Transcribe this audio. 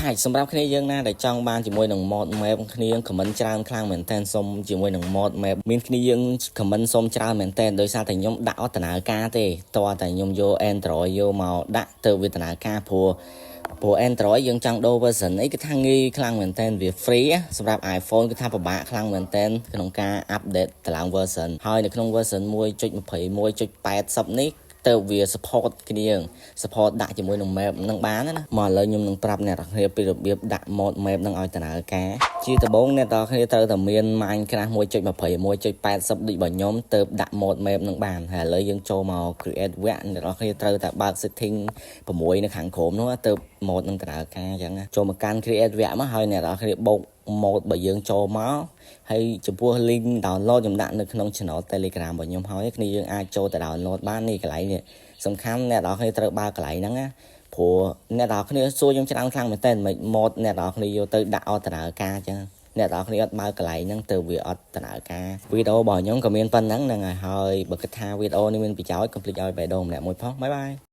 right សម្រាប់គ្នាយើងណាដែលចង់បានជាមួយនឹង mod map គ្នា comment ច្រើនខ្លាំងមែនតើសុំជាមួយនឹង mod map មានគ្នាយើង comment សុំច្រើនមែនតើដោយសារតែខ្ញុំដាក់អត្តនាការទេតើតែខ្ញុំយក Android យកមកដាក់ទៅវេទនាការព្រោះ Android យើងចង់ដូរ version អីគឺថាងាយខ្លាំងមែនតើវា free សម្រាប់ iPhone គឺថាពិបាកខ្លាំងមែនតើក្នុងការ update ទៅឡើង version ហើយនៅក្នុង version 1.21.80 នេះទៅវា support គ្នា support ដាក់ជាមួយនឹង map នឹងបានណាមកឥឡូវខ្ញុំនឹងប្រាប់អ្នកនរគ្នាពីរបៀបដាក់ mod map នឹងឲ្យដំណើរការជាដំបូងអ្នកនរគ្នាត្រូវតែមាន Minecraft 1.21.80 ដូចរបស់ខ្ញុំទៅដាក់ mod map នឹងបានហើយឥឡូវយើងចូលមក create វគ្គអ្នកនរគ្នាត្រូវតែបើក setting 6នៅខាងក្រោមនោះទៅ mod នឹងដំណើរការអញ្ចឹងចូលមកកាន់ create វគ្គមកហើយអ្នកនរគ្នាបូក mod បើយើងចូលមកហើយចំពោះ link download ខ្ញុំដាក់នៅក្នុង channel Telegram របស់ខ្ញុំហើយគ្នាយើងអាចចូលទៅ download បាននេះកន្លែងនេះសំខាន់អ្នកនរគ្នាត្រូវបើកកន្លែងហ្នឹងណាព្រោះអ្នកនរគ្នាសួរខ្ញុំច្រើនខ្លាំងមែនតើមិន mod អ្នកនរគ្នាយកទៅដាក់អត់ដំណើរការអញ្ចឹងអ្នកនរគ្នាអត់បើកកន្លែងហ្នឹងទៅវាអត់ដំណើរការវីដេអូរបស់ខ្ញុំក៏មានប៉ុណ្ណឹងហ្នឹងហើយបើគិតថាវីដេអូនេះមានប្រយោជន៍កុំភ្លេចឲ្យបេះដូងម្នាក់មួយផងបាយបាយ